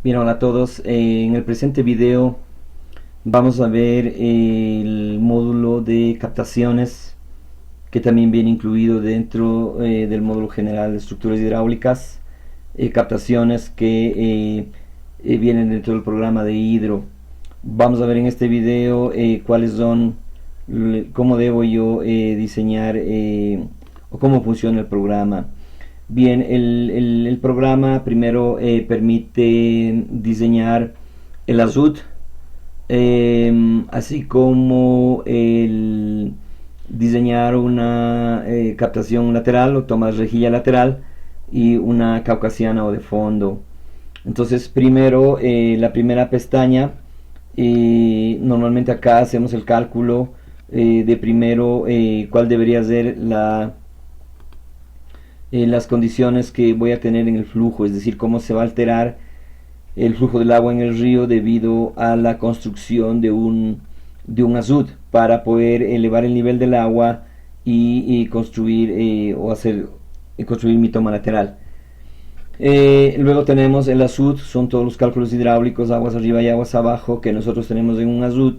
Bien, hola a todos. En el presente video vamos a ver el módulo de captaciones que también viene incluido dentro del módulo general de estructuras hidráulicas, captaciones que vienen dentro del programa de Hidro. Vamos a ver en este video cuáles son, cómo debo yo diseñar o cómo funciona el programa. Bien, el programa primero permite diseñar el azud, así como el diseñar una captación lateral o toma de rejilla lateral y una caucasiana o de fondo. Entonces primero la primera pestaña, normalmente acá hacemos el cálculo de primero cuál debería ser las condiciones que voy a tener en el flujo, es decir, cómo se va a alterar el flujo del agua en el río debido a la construcción de un azud para poder elevar el nivel del agua y construir construir mi toma lateral. Luego tenemos el azud, son todos los cálculos hidráulicos, aguas arriba y aguas abajo que nosotros tenemos en un azud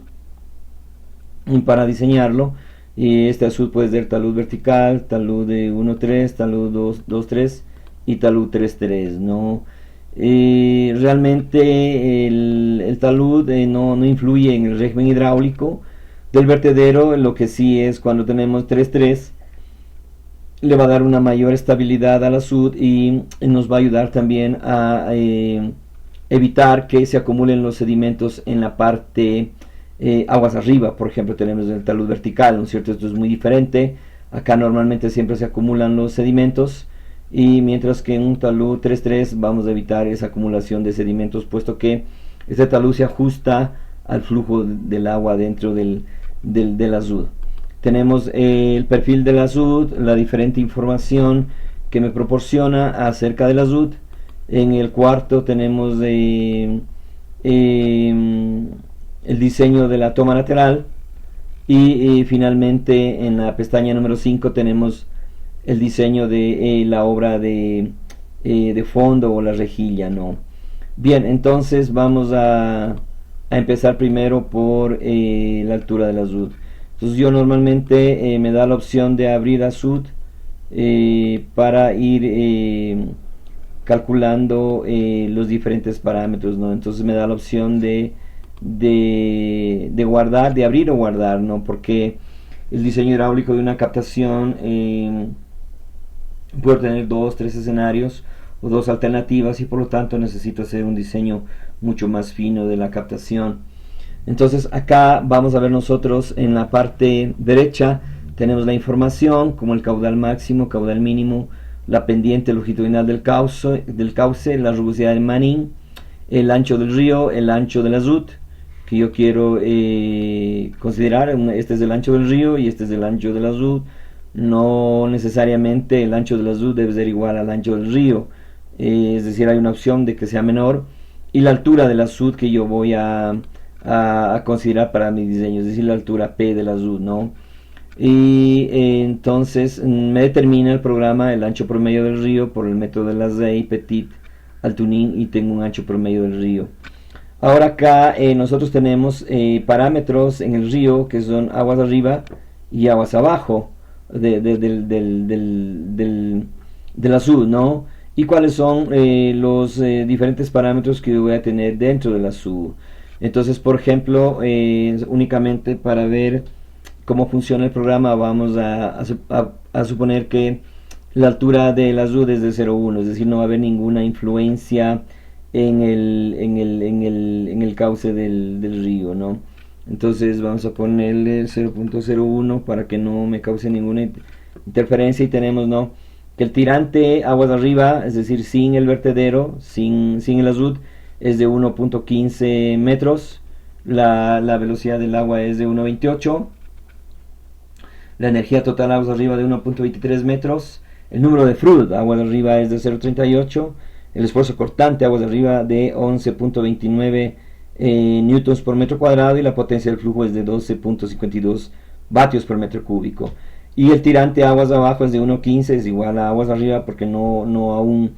para diseñarlo. Y este azud puede ser talud vertical, talud de 1.3, talud 2.3 y talud 3.3, ¿no? Realmente el talud no influye en el régimen hidráulico del vertedero. Lo que sí es cuando tenemos 3.3 le va a dar una mayor estabilidad al azud y nos va a ayudar también a evitar que se acumulen los sedimentos en la parte aguas arriba. Por ejemplo, tenemos el talud vertical, ¿no es cierto? Esto es muy diferente. Acá normalmente siempre se acumulan los sedimentos, y mientras que en un talud 3.3 vamos a evitar esa acumulación de sedimentos, puesto que este talud se ajusta al flujo del agua dentro del azud. Tenemos el perfil del azud, la diferente información que me proporciona acerca del azud. En el cuarto tenemos el diseño de la toma lateral, y finalmente en la pestaña número 5 tenemos el diseño de la obra de fondo o la rejilla, ¿no? Bien, entonces vamos a empezar primero por la altura del azud. Entonces yo normalmente me da la opción de abrir azud para ir calculando los diferentes parámetros, ¿no? Entonces me da la opción de guardar, de abrir o guardar, ¿no? Porque el diseño hidráulico de una captación puede tener dos, tres escenarios o dos alternativas, y por lo tanto necesito hacer un diseño mucho más fino de la captación. Entonces acá vamos a ver nosotros en la parte derecha tenemos la información como el caudal máximo, caudal mínimo, la pendiente longitudinal del cauce, la rugosidad del manín, el ancho del río, el ancho del azud que yo quiero considerar. Este es el ancho del río y este es el ancho del azud. No necesariamente el ancho del azud debe ser igual al ancho del río, es decir, hay una opción de que sea menor. Y la altura del azud que yo voy a considerar para mi diseño, es decir, la altura P del azud, ¿no? Y entonces me determina el programa el ancho promedio del río por el método de la Zey, Petit, Altunin, y tengo un ancho promedio del río. Ahora acá nosotros tenemos parámetros en el río que son aguas arriba y aguas abajo del azud, ¿no? Y cuáles son los diferentes parámetros que yo voy a tener dentro del azud. Entonces, por ejemplo, únicamente para ver cómo funciona el programa, vamos a suponer que la altura del azud es de 0.1, es decir, no va a haber ninguna influencia en el cauce del río, ¿no? Entonces vamos a ponerle 0.01 para que no me cause ninguna interferencia, y tenemos, ¿no?, que el tirante aguas arriba, es decir, sin el vertedero, sin el azud, es de 1.15 metros, la velocidad del agua es de 1.28, la energía total aguas arriba de 1.23 metros, el número de Froude aguas arriba es de 0.38, el esfuerzo cortante aguas arriba de 11.29 newtons por metro cuadrado, y la potencia del flujo es de 12.52 vatios por metro cúbico. Y el tirante aguas abajo es de 1.15, es igual a aguas arriba porque no aún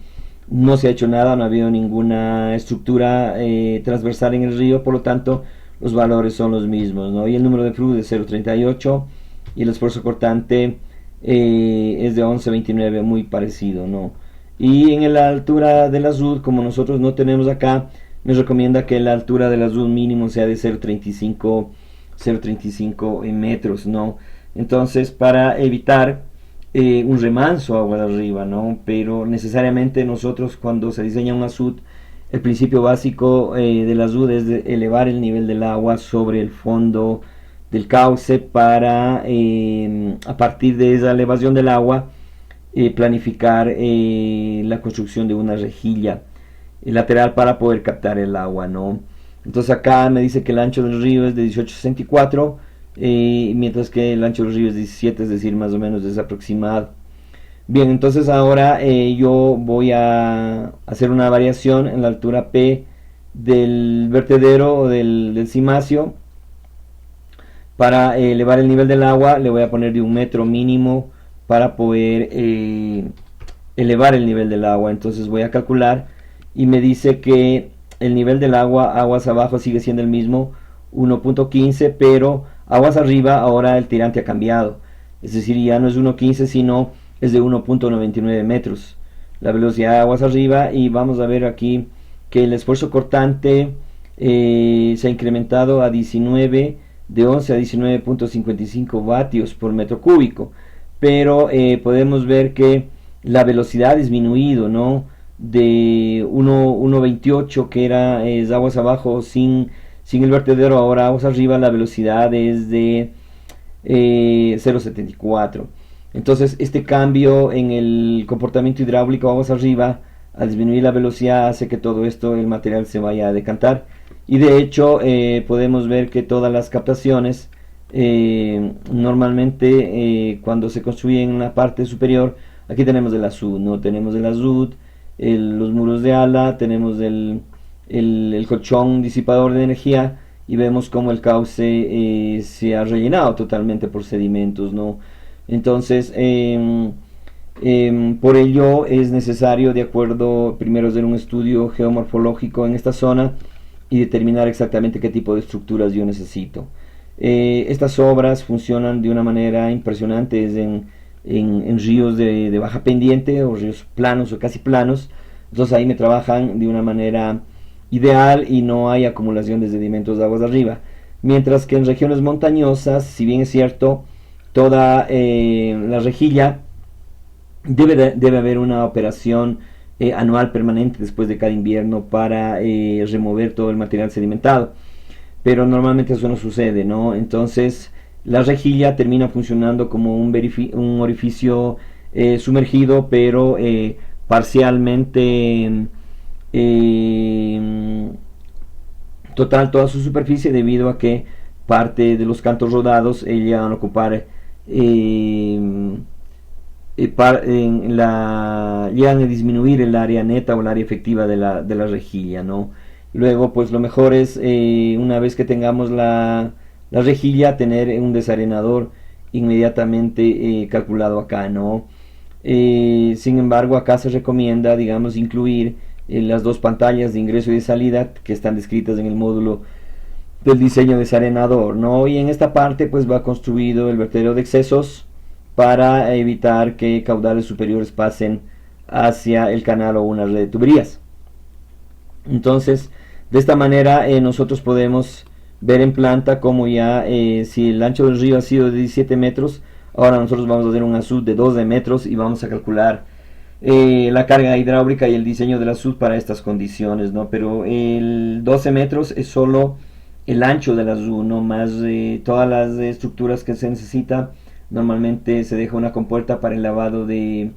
no se ha hecho nada, no ha habido ninguna estructura transversal en el río, por lo tanto los valores son los mismos, ¿no? Y el número de flujo es 0,38 y el esfuerzo cortante es de 11,29, muy parecido, ¿no? Y en la altura del azul, como nosotros no tenemos acá, me recomienda que la altura del azul mínimo sea de 0,35 metros, ¿no? Entonces, para evitar un remanso agua de arriba, ¿no? Pero necesariamente nosotros, cuando se diseña un azud, el principio básico del azud es de elevar el nivel del agua sobre el fondo del cauce para, a partir de esa elevación del agua, planificar la construcción de una rejilla lateral para poder captar el agua, ¿no? Entonces acá me dice que el ancho del río es de 18,64, mientras que el ancho del río es 17, es decir, más o menos es aproximado. Bien, entonces ahora yo voy a hacer una variación en la altura P del vertedero o del cimacio. Para elevar el nivel del agua le voy a poner de 1 metro mínimo para poder elevar el nivel del agua. Entonces voy a calcular y me dice que el nivel del agua aguas abajo sigue siendo el mismo, 1,15, pero aguas arriba ahora el tirante ha cambiado, es decir, ya no es 1,15 sino es de 1,99 metros la velocidad de aguas arriba. Y vamos a ver aquí que el esfuerzo cortante se ha incrementado a 19, de 11 a 19,55 vatios por metro cúbico, pero podemos ver que la velocidad ha disminuido, ¿no? De 1,28 que era aguas abajo sin el vertedero, ahora aguas arriba la velocidad es de 0,74. Entonces este cambio en el comportamiento hidráulico aguas arriba, al disminuir la velocidad, hace que todo esto, el material se vaya a decantar. Y de hecho podemos ver que todas las captaciones normalmente cuando se construyen en la parte superior, aquí tenemos el azud, ¿no? Tenemos el azud, los muros de ala, tenemos el colchón disipador de energía, y vemos como el cauce se ha rellenado totalmente por sedimentos, ¿no? Entonces por ello es necesario, de acuerdo, primero hacer un estudio geomorfológico en esta zona y determinar exactamente qué tipo de estructuras yo necesito. Estas obras funcionan de una manera impresionante en ríos de baja pendiente o ríos planos o casi planos. Entonces ahí me trabajan de una manera ideal y no hay acumulación de sedimentos de aguas de arriba. Mientras que en regiones montañosas, si bien es cierto, toda la rejilla debe haber una operación anual permanente después de cada invierno para remover todo el material sedimentado, pero normalmente eso no sucede, ¿no? Entonces la rejilla termina funcionando como un orificio sumergido, pero parcialmente total toda su superficie, debido a que parte de los cantos rodados llegan a ocupar llegan a disminuir el área neta o el área efectiva de la rejilla, ¿no? Luego pues lo mejor es una vez que tengamos la rejilla, tener un desarenador inmediatamente calculado acá, ¿no? Sin embargo, acá se recomienda, digamos, incluir las dos pantallas de ingreso y de salida que están descritas en el módulo del diseño desarenador, ¿no? Y en esta parte pues va construido el vertedero de excesos para evitar que caudales superiores pasen hacia el canal o una red de tuberías. Entonces, de esta manera nosotros podemos ver en planta como ya si el ancho del río ha sido de 17 metros, ahora nosotros vamos a hacer un azud de 12 metros y vamos a calcular la carga hidráulica y el diseño del azud para estas condiciones, ¿no? Pero el 12 metros es solo el ancho del azud, no más todas las estructuras que se necesita. Normalmente se deja una compuerta para el lavado del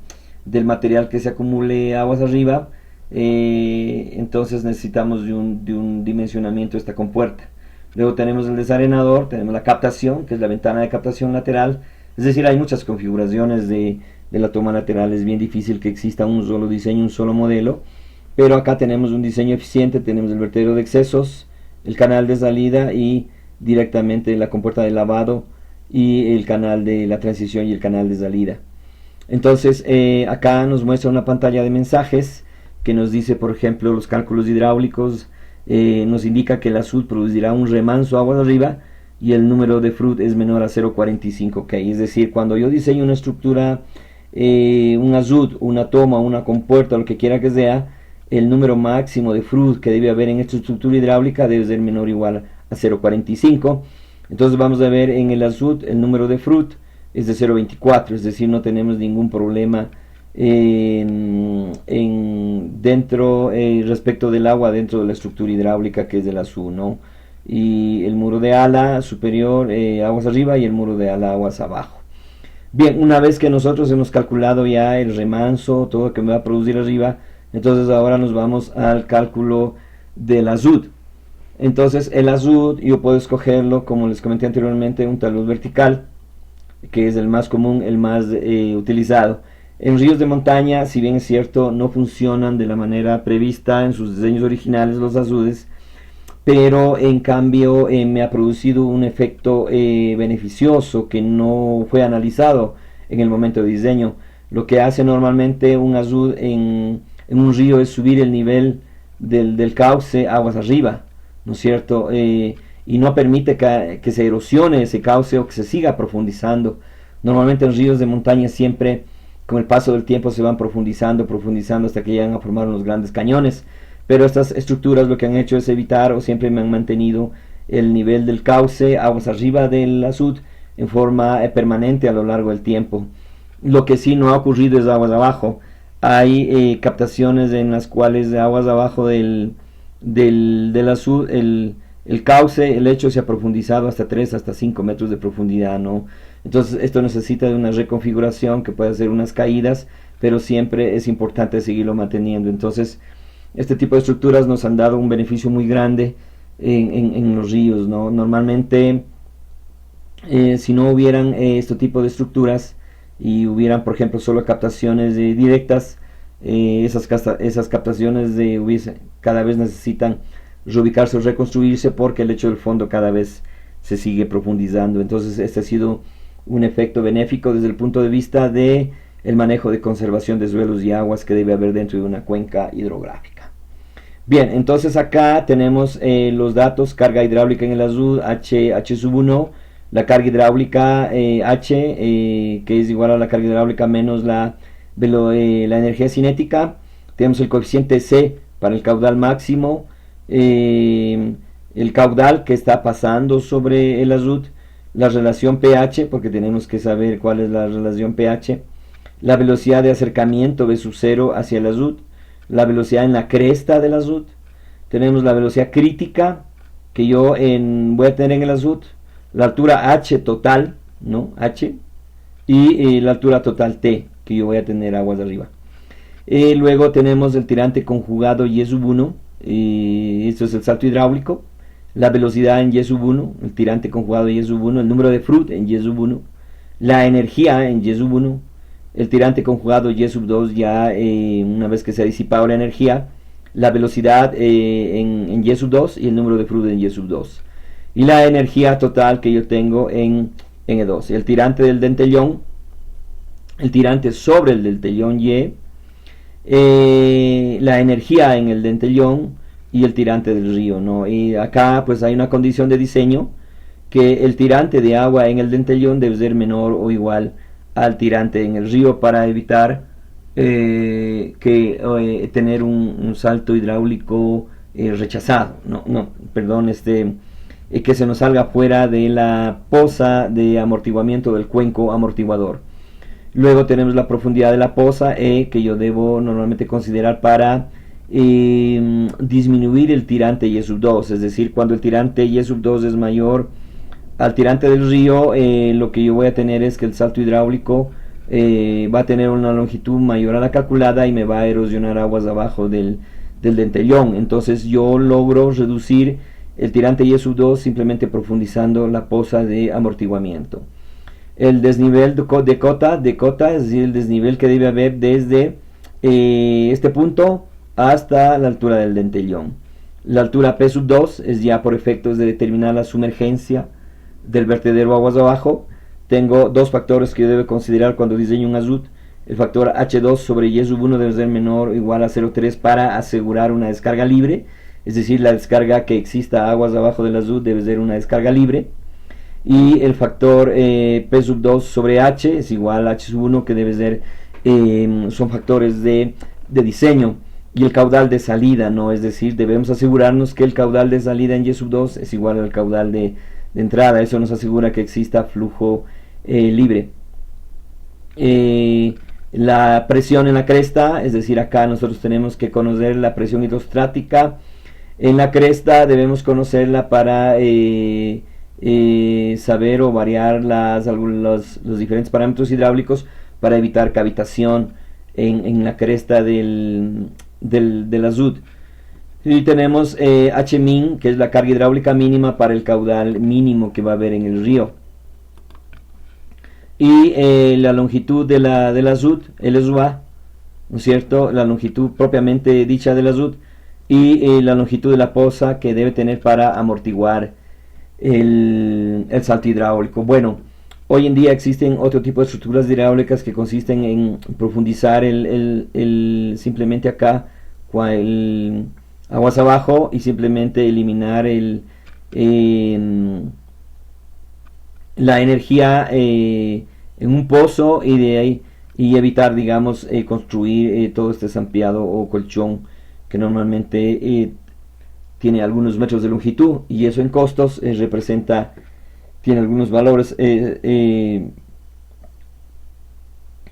material que se acumule aguas arriba, entonces necesitamos de un dimensionamiento de esta compuerta. Luego tenemos el desarenador, tenemos la captación, que es la ventana de captación lateral. Es decir, hay muchas configuraciones de la toma lateral, es bien difícil que exista un solo diseño, un solo modelo, pero acá tenemos un diseño eficiente, tenemos el vertedero de excesos, el canal de salida y directamente la compuerta de lavado y el canal de la transición y el canal de salida. Entonces acá nos muestra una pantalla de mensajes que nos dice, por ejemplo, los cálculos hidráulicos, nos indica que el azud producirá un remanso aguas arriba y el número de Froude es menor a 0,45 K. Es decir, cuando yo diseño una estructura, un azud, una toma, una compuerta, lo que quiera que sea, el número máximo de Froude que debe haber en esta estructura hidráulica debe ser menor o igual a 0,45. Entonces vamos a ver en el azud el número de Froude es de 0,24, es decir, no tenemos ningún problema dentro respecto del agua dentro de la estructura hidráulica que es del azud, ¿no? Y el muro de ala superior aguas arriba y el muro de ala aguas abajo. Bien, una vez que nosotros hemos calculado ya el remanso, todo lo que me va a producir arriba, entonces ahora nos vamos al cálculo del azud. Entonces el azud yo puedo escogerlo, como les comenté anteriormente, un talud vertical, que es el más común, el más utilizado. En ríos de montaña, si bien es cierto, no funcionan de la manera prevista en sus diseños originales los azudes, pero en cambio me ha producido un efecto beneficioso que no fue analizado en el momento de diseño. Lo que hace normalmente un azud en un río es subir el nivel del cauce aguas arriba, ¿no es cierto? Y no permite que se erosione ese cauce o que se siga profundizando. Normalmente en ríos de montaña siempre con el paso del tiempo se van profundizando hasta que llegan a formar unos grandes cañones, pero estas estructuras lo que han hecho es evitar o siempre me han mantenido el nivel del cauce aguas arriba del azud en forma permanente a lo largo del tiempo. Lo que sí no ha ocurrido es aguas abajo. Hay captaciones en las cuales aguas abajo del azud el cauce, el lecho se ha profundizado hasta 3 hasta 5 metros de profundidad, ¿no? Entonces esto necesita de una reconfiguración que puede hacer unas caídas, pero siempre es importante seguirlo manteniendo. Entonces este tipo de estructuras nos han dado un beneficio muy grande en los ríos, ¿no? Normalmente si no hubieran este tipo de estructuras y hubieran, por ejemplo, solo captaciones directas, esas captaciones cada vez necesitan reubicarse o reconstruirse porque el lecho del fondo cada vez se sigue profundizando. Entonces este ha sido un efecto benéfico desde el punto de vista de el manejo de conservación de suelos y aguas que debe haber dentro de una cuenca hidrográfica. Bien, entonces acá tenemos los datos: carga hidráulica en el azud H sub 1, la carga hidráulica H, que es igual a la carga hidráulica menos la energía cinética. Tenemos el coeficiente C para el caudal máximo, el caudal que está pasando sobre el azud, la relación pH, porque tenemos que saber cuál es la relación pH, la velocidad de acercamiento V sub 0 hacia el azud, la velocidad en la cresta del azud, tenemos la velocidad crítica que yo voy a tener en el azud, la altura H total, ¿no? H, y la altura total T que yo voy a tener aguas de arriba. Luego tenemos el tirante conjugado Y sub 1, esto es el salto hidráulico, la velocidad en Y sub 1, el tirante conjugado Y sub 1, el número de Froude en Y sub 1, la energía en Y sub 1, el tirante conjugado Y sub 2 ya una vez que se ha disipado la energía, la velocidad en Y sub 2 y el número de Froude en Y sub 2 y la energía total que yo tengo en E2, el tirante del dentellón, el tirante sobre el dentellón Y, la energía en el dentellón y el tirante del río, ¿no? Y acá pues hay una condición de diseño que el tirante de agua en el dentellón debe ser menor o igual al tirante en el río para evitar tener un salto hidráulico rechazado, que se nos salga fuera de la poza de amortiguamiento del cuenco amortiguador. Luego tenemos la profundidad de la poza que yo debo normalmente considerar para disminuir el tirante Y sub 2, es decir, cuando el tirante Y sub 2 es mayor al tirante del río, lo que yo voy a tener es que el salto hidráulico va a tener una longitud mayor a la calculada y me va a erosionar aguas abajo del dentellón. Entonces yo logro reducir el tirante Y sub 2 simplemente profundizando la poza de amortiguamiento. El desnivel de cota, es decir, el desnivel que debe haber desde este punto hasta la altura del dentellón. La altura P sub 2 es ya por efectos de determinar la sumergencia del vertedero aguas abajo. Tengo dos factores que yo debo considerar cuando diseño un azud. el factor H2 sobre Y sub 1 debe ser menor o igual a 0,3 para asegurar una descarga libre, es decir, la descarga que exista aguas abajo del azud debe ser una descarga libre, y el factor P sub 2 sobre H es igual a H sub 1, que debe ser, son factores de diseño, y el caudal de salida, ¿no? Es decir, debemos asegurarnos que el caudal de salida en Y sub 2 es igual al caudal de entrada. Eso nos asegura que exista flujo libre. La presión en la cresta, es decir, acá nosotros tenemos que conocer la presión hidrostática en la cresta, debemos conocerla para saber o variar los diferentes parámetros hidráulicos para evitar cavitación en la cresta del azud. Y tenemos Hmin, que es la carga hidráulica mínima para el caudal mínimo que va a haber en el río. Y la longitud del azud, LSUA, ¿no es cierto? La longitud propiamente dicha del azud, y la longitud de la poza que debe tener para amortiguar el salto hidráulico. Bueno, hoy en día existen otro tipo de estructuras hidráulicas que consisten en profundizar simplemente acá aguas abajo, y simplemente eliminar la energía en un pozo, y de ahí evitar, digamos, construir todo este zampeado o colchón que normalmente tiene algunos metros de longitud, y eso en costos tiene algunos valores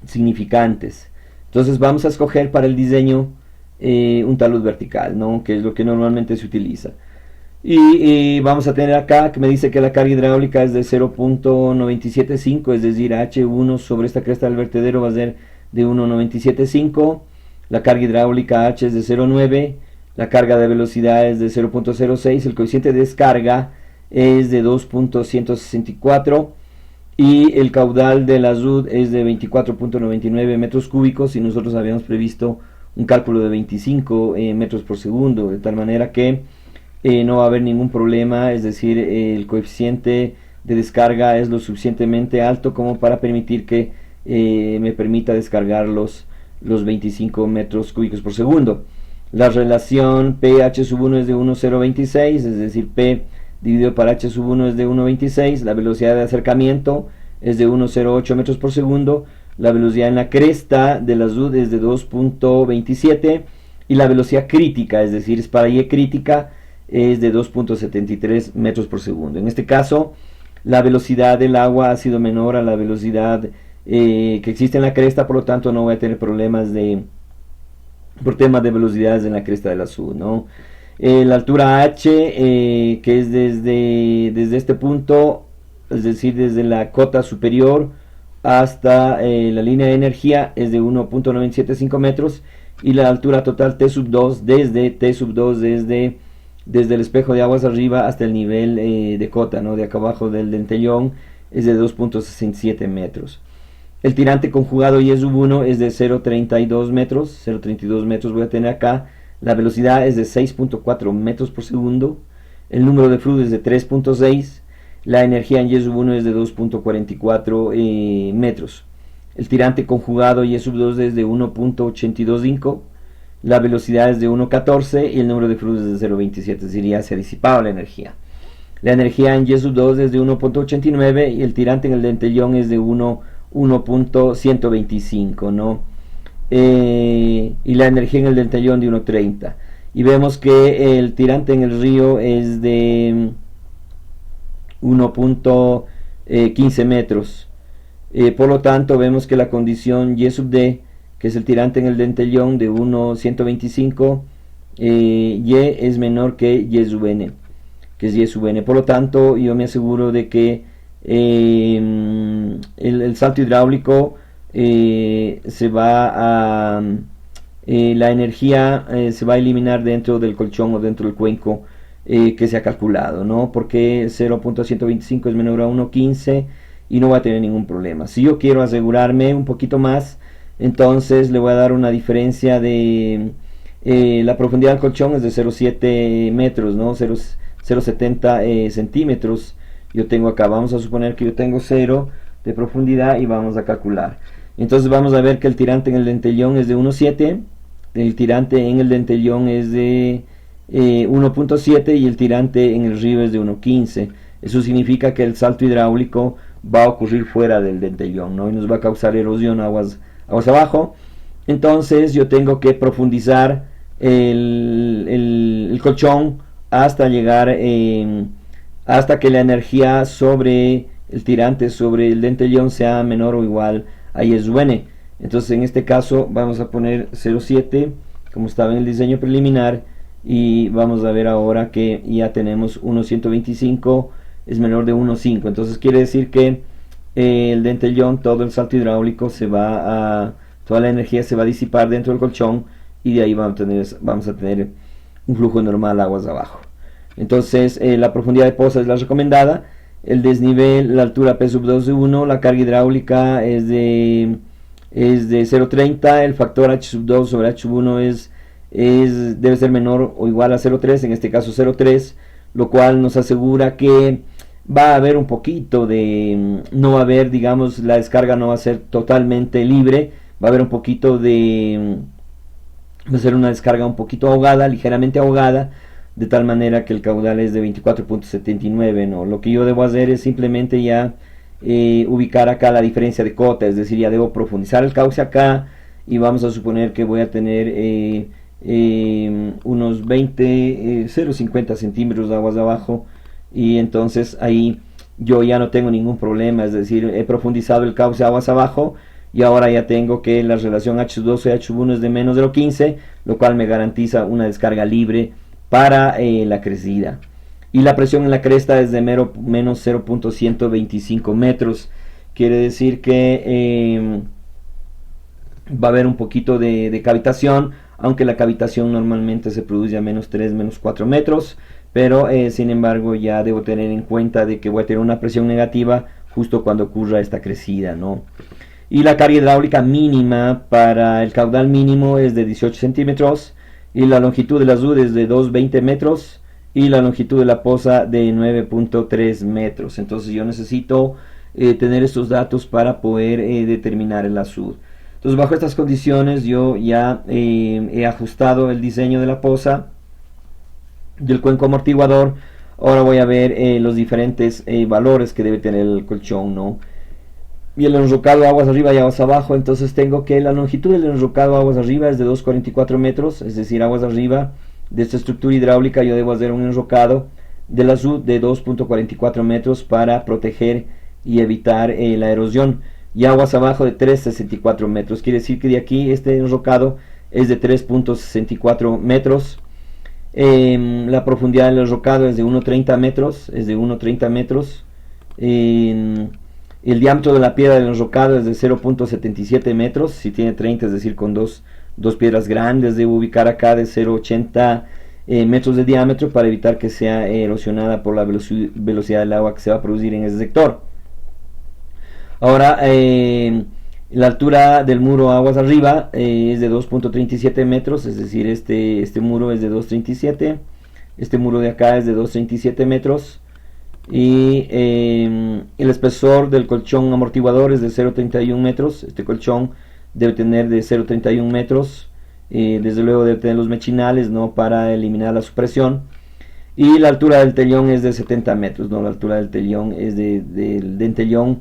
significantes. Entonces vamos a escoger para el diseño un talud vertical, ¿no? Que es lo que normalmente se utiliza. Y vamos a tener acá que me dice que la carga hidráulica es de 0.975, es decir, H1 sobre esta cresta del vertedero va a ser de 1.975, la carga hidráulica H es de 0.9, la carga de velocidad es de 0.06, el coeficiente de descarga es de 2.164, y el caudal del azud es de 24.99 metros cúbicos, y nosotros habíamos previsto un cálculo de 25 metros por segundo, de tal manera que no va a haber ningún problema, es decir, el coeficiente de descarga es lo suficientemente alto como para permitir que me permita descargar los 25 metros cúbicos por segundo. La relación pH sub 1 es de 1,026, es decir, P dividido por H sub 1 es de 1,26, la velocidad de acercamiento es de 1,08 metros por segundo, la velocidad en la cresta del azud es de 2.27, y la velocidad crítica, es decir, es para Y crítica, es de 2.73 metros por segundo. En este caso, la velocidad del agua ha sido menor a la velocidad que existe en la cresta, por lo tanto no voy a tener problemas por temas de velocidades en la cresta del azud, ¿no? La altura H, que es desde este punto, es decir, desde la cota superior hasta la línea de energía, es de 1.975 metros, y la altura total T sub 2 desde el espejo de aguas arriba hasta el nivel de cota, ¿no? De acá abajo del dentellón, es de 2.67 metros. El tirante conjugado Y sub 1 es de 0.32 metros, 0.32 metros voy a tener acá. La velocidad es de 6.4 metros por segundo. El número de fluidos es de 3.6. La energía en Y sub 1 es de 2.44 metros. El tirante conjugado Y sub 2 es de 1.825. La velocidad es de 1.14 y el número de fluidos es de 0.27, es decir, ya se ha disipado la energía. La energía en Y sub 2 es de 1.89 y el tirante en el dentellón es de 1.125, ¿no? Y la energía en el dentellón de 1.30. Y vemos que el tirante en el río es de 1.15 metros. Por lo tanto, vemos que la condición Y sub D, que es el tirante en el dentellón de 1.125, Y es menor que Y sub N, que es Y sub N. Por lo tanto, yo me aseguro de que el salto hidráulico se va a... la energía se va a eliminar dentro del colchón o dentro del cuenco que se ha calculado, ¿no? Porque 0.125 es menor a 1.15 y no va a tener ningún problema. Si yo quiero asegurarme un poquito más, entonces le voy a dar una diferencia de la profundidad del colchón es de 0.7 metros, ¿no? 0.70 centímetros. Yo tengo acá, vamos a suponer que yo tengo 0 de profundidad y vamos a calcular. Entonces vamos a ver que el tirante en el dentellón es de 1.7, el tirante en el dentellón es de 1.7 y el tirante en el río es de 1.15. Eso significa que el salto hidráulico va a ocurrir fuera del dentellón, ¿no? Y nos va a causar erosión aguas abajo. Entonces yo tengo que profundizar el colchón hasta llegar, hasta que la energía sobre el tirante, sobre el dentellón, sea menor o igual a ISUN. Entonces en este caso vamos a poner 0.7 como estaba en el diseño preliminar, y vamos a ver ahora que ya tenemos 1.125 es menor de 1.5. Entonces quiere decir que el dentellón, todo el salto hidráulico toda la energía se va a disipar dentro del colchón, y de ahí vamos a tener un flujo normal aguas abajo. Entonces la profundidad de poza es la recomendada, el desnivel, la altura P sub 2 de 1, la carga hidráulica es de 0.30, el factor H sub 2 sobre H sub 1 debe ser menor o igual a 0.3, en este caso 0.3, lo cual nos asegura que va a haber un poquito no va a haber, digamos, la descarga no va a ser totalmente libre, va a haber un poquito va a ser una descarga un poquito ahogada, ligeramente ahogada, de tal manera que el caudal es de 24.79, ¿no? Lo que yo debo hacer es simplemente ya ubicar acá la diferencia de cota, es decir, ya debo profundizar el cauce acá, y vamos a suponer que voy a tener unos 0.50 centímetros de aguas abajo, y entonces ahí yo ya no tengo ningún problema, es decir, he profundizado el cauce aguas abajo, y ahora ya tengo que la relación H2 y H1 es de menos 0.15, lo cual me garantiza una descarga libre para la crecida. Y la presión en la cresta es de menos 0.125 metros, quiere decir que va a haber un poquito de cavitación, aunque la cavitación normalmente se produce a menos 3, menos 4 metros, pero sin embargo ya debo tener en cuenta de que voy a tener una presión negativa justo cuando ocurra esta crecida, ¿no? Y la carga hidráulica mínima para el caudal mínimo es de 18 centímetros, y la longitud de la azud es de 2.20 metros, y la longitud de la poza de 9.3 metros. Entonces yo necesito tener estos datos para poder determinar el azud. Entonces bajo estas condiciones yo ya he ajustado el diseño de la poza, del cuenco amortiguador. Ahora voy a ver los diferentes valores que debe tener el colchón, ¿no? Y el enrocado aguas arriba y aguas abajo, entonces tengo que la longitud del enrocado aguas arriba es de 2.44 metros, es decir, aguas arriba de esta estructura hidráulica yo debo hacer un enrocado de la azud de 2.44 metros para proteger y evitar la erosión, y aguas abajo de 3.64 metros, quiere decir que de aquí este enrocado es de 3.64 metros. La profundidad del enrocado es de 1.30 metros, el diámetro de la piedra del enrocado es de 0.77 metros, si tiene 30, es decir, con dos piedras grandes, debo ubicar acá de 0.80 metros de diámetro para evitar que sea erosionada por la velocidad del agua que se va a producir en ese sector. Ahora, la altura del muro aguas arriba es de 2.37 metros, es decir, este muro es de 2.37, este muro de acá es de 2.37 metros, y el espesor del colchón amortiguador es de 0.31 metros, este colchón debe tener de 0.31 metros, desde luego debe tener los mechinales, ¿no?, para eliminar la supresión, y la altura del tellón es de 70 metros, ¿no? La altura del tellón es del dentellón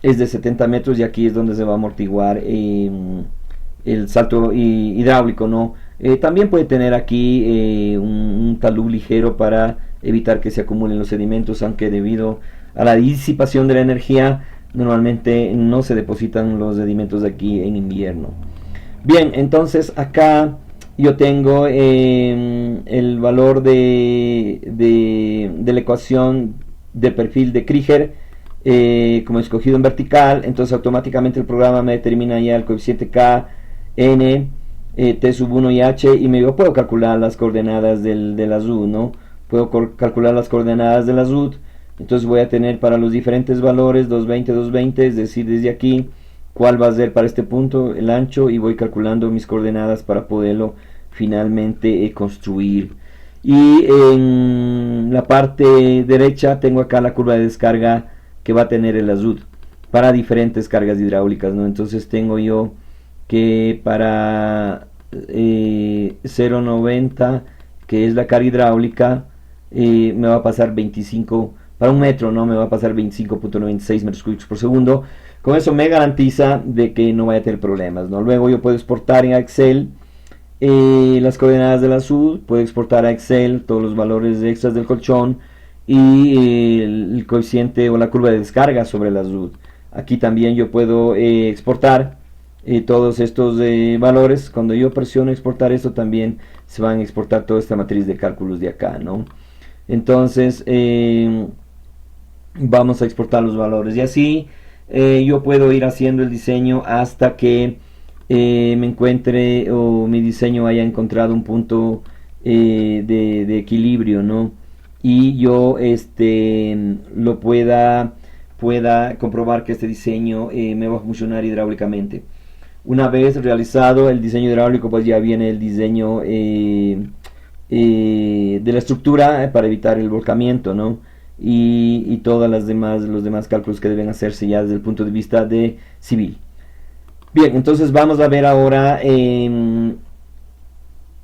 es de 70 metros, y aquí es donde se va a amortiguar el salto hidráulico, ¿no? También puede tener aquí un talud ligero para evitar que se acumulen los sedimentos, aunque debido a la disipación de la energía normalmente no se depositan los sedimentos de aquí en invierno. Bien, entonces acá yo tengo el valor de la ecuación de perfil de Krige, como escogido en vertical, entonces automáticamente el programa me determina ya el coeficiente K, N, T sub 1 y H, y puedo calcular las coordenadas del azud, ¿no? Puedo calcular las coordenadas del azud, entonces voy a tener para los diferentes valores 220, 220, es decir, desde aquí, cuál va a ser para este punto el ancho, y voy calculando mis coordenadas para poderlo finalmente construir. Y en la parte derecha tengo acá la curva de descarga que va a tener el azud para diferentes cargas hidráulicas, ¿no? Entonces tengo yo que para 0,90, que es la carga hidráulica, me va a pasar 25, para un metro, ¿no? Me va a pasar 25.96 metros cúbicos por segundo. Con eso me garantiza de que no vaya a tener problemas, ¿no? Luego yo puedo exportar en Excel las coordenadas de la SUD, puedo exportar a Excel todos los valores extras del colchón y el coeficiente o la curva de descarga sobre la SUD. Aquí también yo puedo exportar todos estos valores. Cuando yo presiono exportar esto, también se van a exportar toda esta matriz de cálculos de acá, ¿no? Entonces vamos a exportar los valores y así yo puedo ir haciendo el diseño hasta que me encuentre o mi diseño haya encontrado un punto de equilibrio, ¿no? Y yo lo pueda comprobar que este diseño me va a funcionar hidráulicamente. Una vez realizado el diseño hidráulico, pues ya viene el diseño de la estructura para evitar el volcamiento, ¿no? Y todas los demás cálculos que deben hacerse ya desde el punto de vista de civil. Bien, entonces vamos a ver ahora el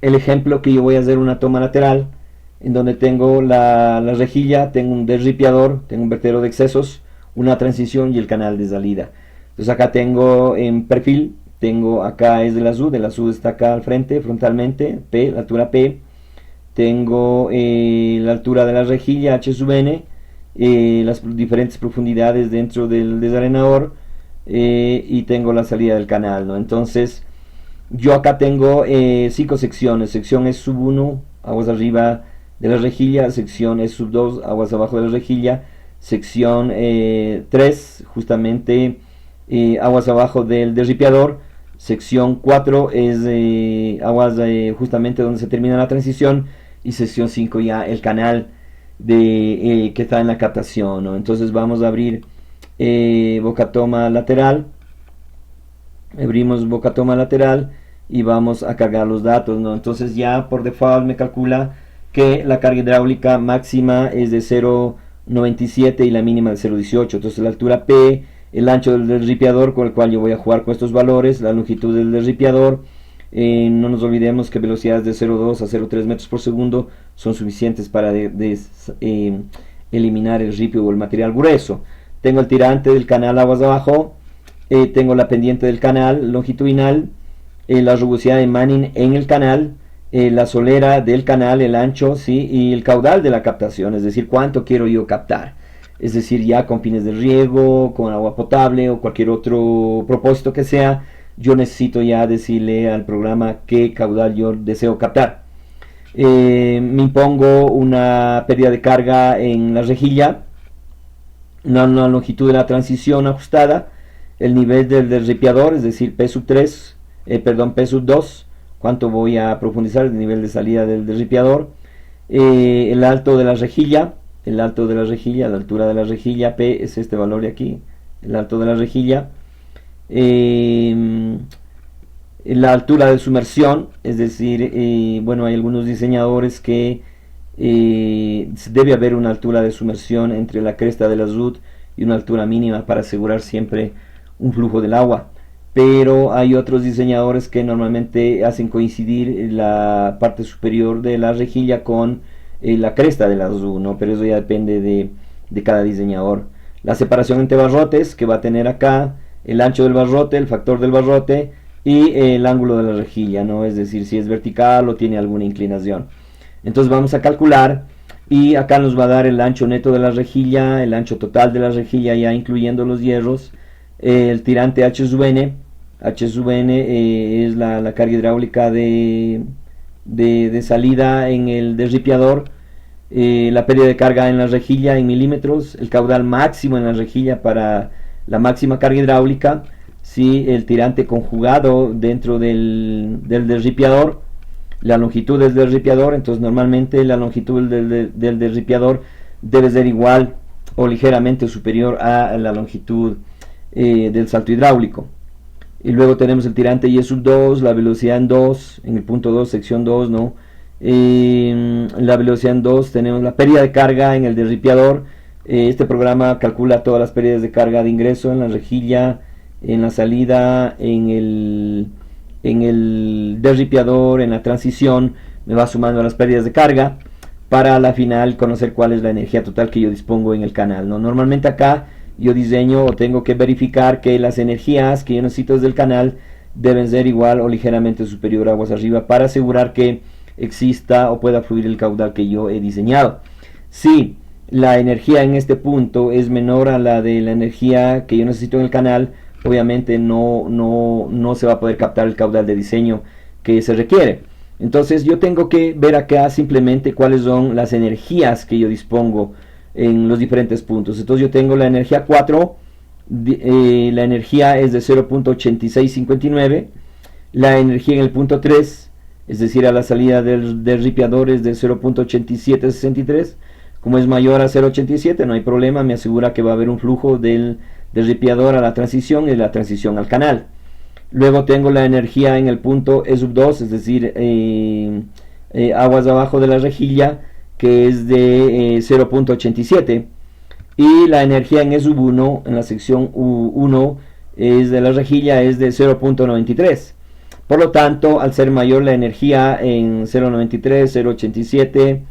ejemplo que yo voy a hacer una toma lateral, en donde tengo la rejilla, tengo un desripiador, tengo un vertedero de excesos, una transición y el canal de salida. Entonces acá tengo en perfil, tengo acá es de la SUD está acá al frente, frontalmente, P, la altura P. Tengo la altura de la rejilla H sub n, las diferentes profundidades dentro del desarenador, y tengo la salida del canal, ¿no? Entonces yo acá tengo 5 secciones. Sección es sub 1, aguas arriba de la rejilla. Sección es sub 2, aguas abajo de la rejilla. Sección 3, justamente aguas abajo del desripiador. Sección 4 es aguas justamente donde se termina la transición. Y sección 5 ya el canal que está en la captación, ¿no? Entonces vamos a abrir boca toma lateral. Abrimos boca toma lateral y vamos a cargar los datos, ¿no? Entonces ya por default me calcula que la carga hidráulica máxima es de 0,97 y la mínima de 0,18. Entonces la altura P, el ancho del desripiador con el cual yo voy a jugar con estos valores, la longitud del desripiador. No nos olvidemos que velocidades de 0,2 a 0,3 metros por segundo son suficientes para eliminar el ripio o el material grueso. Tengo el tirante del canal aguas abajo, tengo la pendiente del canal longitudinal, la rugosidad de Manning en el canal, la solera del canal, el ancho, ¿sí? Y el caudal de la captación, es decir, cuánto quiero yo captar. Es decir, ya con fines de riego, con agua potable o cualquier otro propósito que sea, yo necesito ya decirle al programa qué caudal yo deseo captar. Me impongo una pérdida de carga en la rejilla, una longitud de la transición ajustada, el nivel del desripiador, es decir, P sub 3, P sub 2, cuánto voy a profundizar el nivel de salida del desripiador, el alto de la rejilla, la altura de la rejilla, P es este valor de aquí, el alto de la rejilla, la altura de sumersión, es decir, bueno, hay algunos diseñadores que debe haber una altura de sumersión entre la cresta de la SUD y una altura mínima para asegurar siempre un flujo del agua, pero hay otros diseñadores que normalmente hacen coincidir la parte superior de la rejilla con la cresta de la SUD, ¿no? Pero eso ya depende de cada diseñador. La separación entre barrotes que va a tener acá, el ancho del barrote, el factor del barrote y el ángulo de la rejilla, ¿no? Es decir, si es vertical o tiene alguna inclinación. Entonces vamos a calcular y acá nos va a dar el ancho neto de la rejilla, el ancho total de la rejilla ya incluyendo los hierros, el tirante H sub n. H sub n es la carga hidráulica de salida en el desripiador, la pérdida de carga en la rejilla en milímetros, el caudal máximo en la rejilla para la máxima carga hidráulica, ¿sí? El tirante conjugado dentro del desripiador, la longitud del desripiador. Entonces normalmente la longitud del desripiador debe ser igual o ligeramente superior a la longitud del salto hidráulico. Y luego tenemos el tirante Y sub 2, la velocidad en 2, en el punto 2, sección 2, ¿no? La velocidad en 2, tenemos la pérdida de carga en el desripiador, Este programa calcula todas las pérdidas de carga de ingreso en la rejilla, en la salida, en el derripiador, en la transición. Me va sumando las pérdidas de carga para a la final conocer cuál es la energía total que yo dispongo en el canal, ¿no? Normalmente acá yo diseño o tengo que verificar que las energías que yo necesito desde el canal deben ser igual o ligeramente superior a aguas arriba para asegurar que exista o pueda fluir el caudal que yo he diseñado. Si la energía en este punto es menor a la de la energía que yo necesito en el canal, obviamente no se va a poder captar el caudal de diseño que se requiere. Entonces yo tengo que ver acá simplemente cuáles son las energías que yo dispongo en los diferentes puntos. Entonces yo tengo la energía 4, la energía es de 0.8659, la energía en el punto 3, es decir, a la salida del ripiador es de 0.8763, como es mayor a 0.87 no hay problema, me asegura que va a haber un flujo del ripiador a la transición y de la transición al canal. Luego tengo la energía en el punto E sub 2, es decir, aguas abajo de la rejilla, que es de 0.87. Y la energía en E sub 1, en la sección 1, es de la rejilla, es de 0.93. Por lo tanto, al ser mayor la energía en 0.93, 0.87,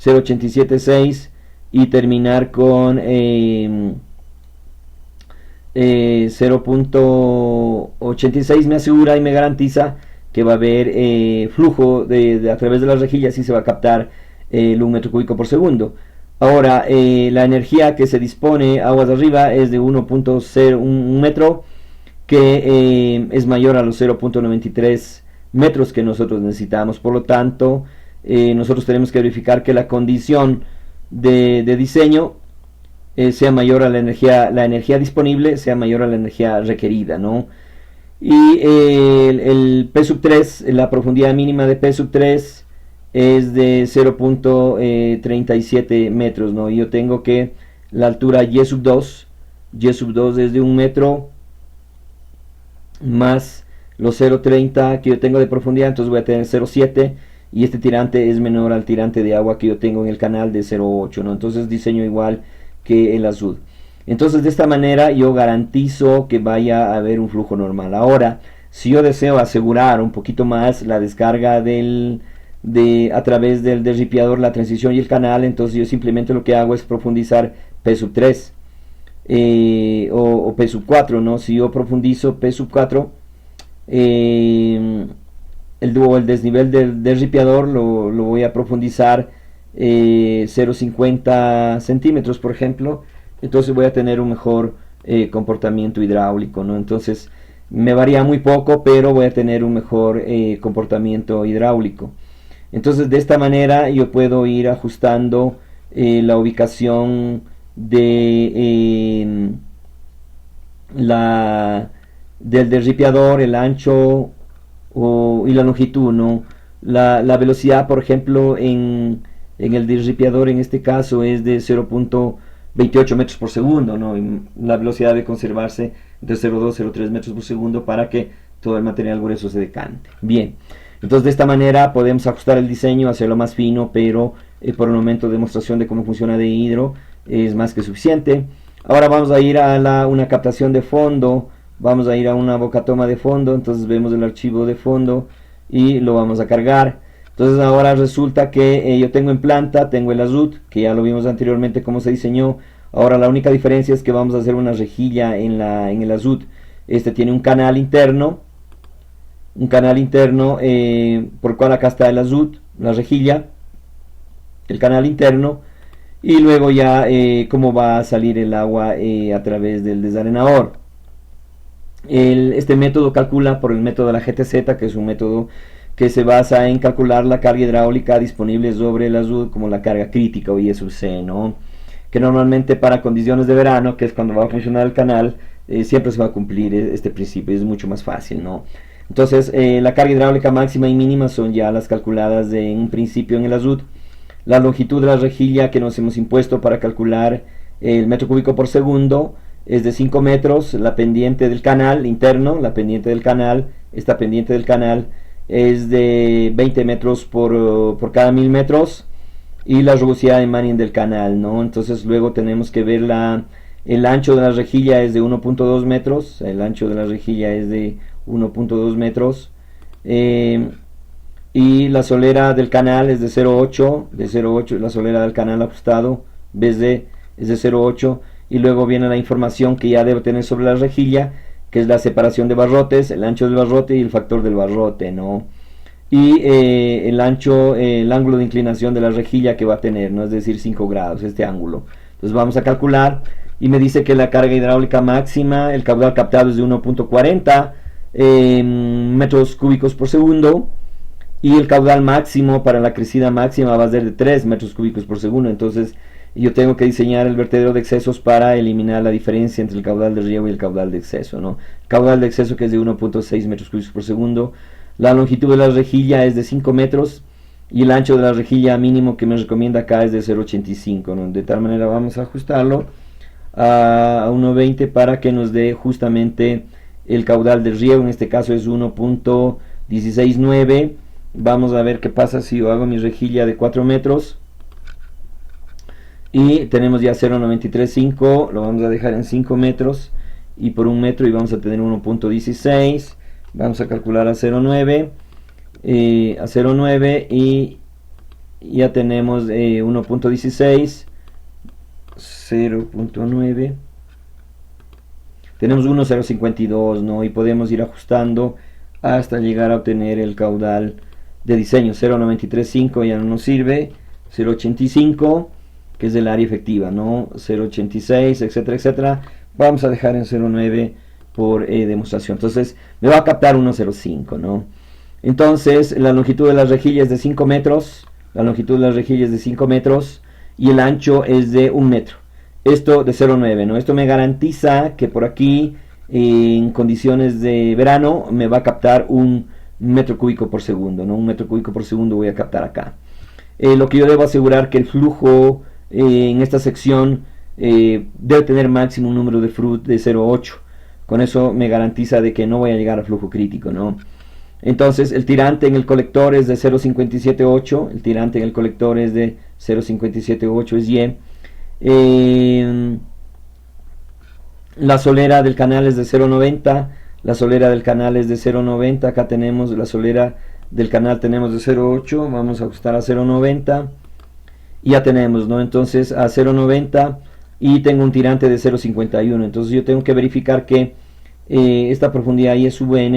0.876 y terminar con 0.86 me asegura y me garantiza que va a haber flujo a través de las rejillas y se va a captar el 1 metro cúbico por segundo. Ahora, la energía que se dispone aguas arriba es de 1.01 metro, que es mayor a los 0.93 metros que nosotros necesitamos. Por lo tanto, nosotros tenemos que verificar que la condición de diseño sea mayor a la energía disponible sea mayor a la energía requerida, ¿no? Y el P sub 3, la profundidad mínima de P sub 3 es de 0.37 metros, ¿no? Y yo tengo que la altura Y sub 2 es de 1 metro más los 0.30 que yo tengo de profundidad, entonces voy a tener 0.7 y este tirante es menor al tirante de agua que yo tengo en el canal de 0.8, ¿no? Entonces diseño igual que el azul. Entonces de esta manera yo garantizo que vaya a haber un flujo normal. Ahora, si yo deseo asegurar un poquito más la descarga a través del derripiador, la transición y el canal, entonces yo simplemente lo que hago es profundizar P sub 3 o P sub 4, ¿no? Si yo profundizo P sub 4, el desnivel del derripiador lo voy a profundizar 0.50 centímetros, por ejemplo, entonces voy a tener un mejor comportamiento hidráulico, ¿no? Entonces me varía muy poco, pero voy a tener un mejor comportamiento hidráulico. Entonces de esta manera yo puedo ir ajustando la ubicación del derripiador, el ancho y la longitud, ¿no? La velocidad, por ejemplo, en el derripiador en este caso es de 0.28 metros por segundo, ¿no? Y la velocidad debe conservarse de 0.2 0.3 metros por segundo para que todo el material grueso se decante. Bien, entonces de esta manera podemos ajustar el diseño, hacerlo más fino, pero por el momento demostración de cómo funciona de hidro es más que suficiente. Ahora vamos a ir a una captación de fondo, vamos a ir a una bocatoma de fondo, entonces vemos el archivo de fondo y lo vamos a cargar. Entonces ahora resulta que yo tengo en planta, tengo el azud, que ya lo vimos anteriormente cómo se diseñó. Ahora la única diferencia es que vamos a hacer una rejilla en el azud. Este tiene un canal interno por el cual acá está el azud, la rejilla, el canal interno, y luego ya cómo va a salir el agua a través del desarenador. Este método calcula por el método de la GTZ, que es un método que se basa en calcular la carga hidráulica disponible sobre el azud como la carga crítica o I sub C, ¿no? Que normalmente para condiciones de verano, que es cuando va a funcionar el canal, siempre se va a cumplir este principio, es mucho más fácil, ¿no? Entonces la carga hidráulica máxima y mínima son ya las calculadas en un principio en el azud. La longitud de la rejilla que nos hemos impuesto para calcular el metro cúbico por segundo es de 5 metros. La pendiente del canal interno, esta pendiente del canal es de 20 metros por cada 1000 metros. y la rugosidad de Manning del canal, ¿no? Entonces luego tenemos que ver el ancho de la rejilla es de 1.2 metros, el ancho de la rejilla es de 1.2 metros, y la solera del canal es de 0.8, la solera del canal ajustado, BSD es de 0.8, y luego viene la información que ya debe tener sobre la rejilla, que es la separación de barrotes, el ancho del barrote y el factor del barrote, ¿no? Y el ancho, el ángulo de inclinación de la rejilla que va a tener, ¿no? Es decir, 5 grados, este ángulo. Entonces vamos a calcular, y me dice que la carga hidráulica máxima, el caudal captado es de 1.40 metros cúbicos por segundo, y el caudal máximo para la crecida máxima va a ser de 3 metros cúbicos por segundo. Entonces yo tengo que diseñar el vertedero de excesos para eliminar la diferencia entre el caudal de riego y el caudal de exceso, ¿no? El caudal de exceso, que es de 1.6 metros cúbicos por segundo. La longitud de la rejilla es de 5 metros y el ancho de la rejilla mínimo que me recomienda acá es de 0.85, ¿no? De tal manera vamos a ajustarlo a 1.20 para que nos dé justamente el caudal de riego. En este caso es 1.169. Vamos a ver qué pasa si yo hago mi rejilla de 4 metros. Y tenemos ya 0.935, lo vamos a dejar en 5 metros y por 1 metro, y vamos a tener 1.16. Vamos a calcular a 0.9 y ya tenemos 1.16, 0.9, tenemos 1.052, ¿no? Y podemos ir ajustando hasta llegar a obtener el caudal de diseño. 0.935 ya no nos sirve, 0.85 que es del área efectiva, ¿no? 0.86, etcétera, etcétera. Vamos a dejar en 0.9 por demostración. Entonces me va a captar 1.05, ¿no? Entonces la longitud de la rejilla es de 5 metros, la longitud de la rejilla es de 5 metros y el ancho es de 1 metro. Esto de 0.9, ¿no? Esto me garantiza que por aquí en condiciones de verano me va a captar 1 metro cúbico por segundo, ¿no? 1 metro cúbico por segundo voy a captar acá. Lo que yo debo asegurar que el flujo en esta sección debe tener máximo un número de Froude de 0.8. Con eso me garantiza de que no voy a llegar a flujo crítico, ¿no? Entonces el tirante en el colector es de 0.578, el tirante en el colector es de 0.578, es Y. La solera del canal es de 0.90, la solera del canal es de 0.90, acá tenemos la solera del canal, tenemos de 0.8, vamos a ajustar a 0.90 y ya tenemos, ¿no? Entonces a 0.90 y tengo un tirante de 0.51, entonces yo tengo que verificar que esta profundidad ISUN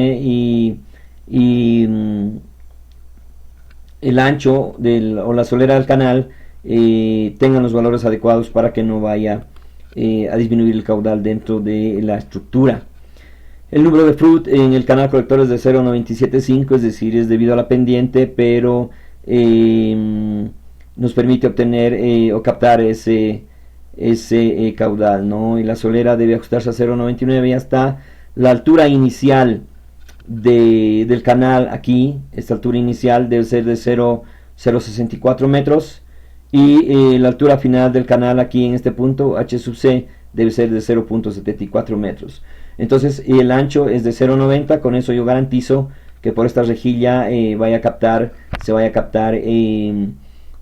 y el ancho o la solera del canal tengan los valores adecuados para que no vaya a disminuir el caudal dentro de la estructura. El número de Froude en el canal colector es de 0.975, es decir, es debido a la pendiente, pero nos permite obtener o captar ese caudal, ¿no? Y la solera debe ajustarse a 0.99 y hasta la altura inicial del canal aquí, esta altura inicial debe ser de 0.64 metros y la altura final del canal aquí en este punto, H sub C, debe ser de 0.74 metros. Entonces el ancho es de 0.90, con eso yo garantizo que por esta rejilla se vaya a captar 1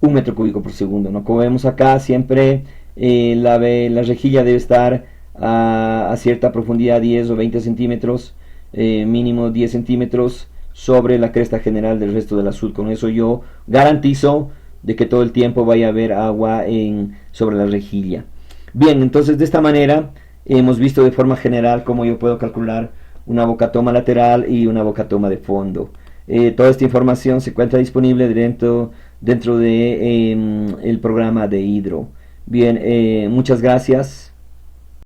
metro cúbico por segundo, ¿no? Como vemos acá, siempre la rejilla debe estar a cierta profundidad, 10 o 20 centímetros, mínimo 10 centímetros sobre la cresta general del resto del azul. Con eso yo garantizo de que todo el tiempo vaya a haber agua sobre la rejilla. Bien, entonces de esta manera hemos visto de forma general cómo yo puedo calcular una bocatoma lateral y una bocatoma de fondo. Toda esta información se encuentra disponible dentro de el programa de Hydro. Bien, muchas gracias.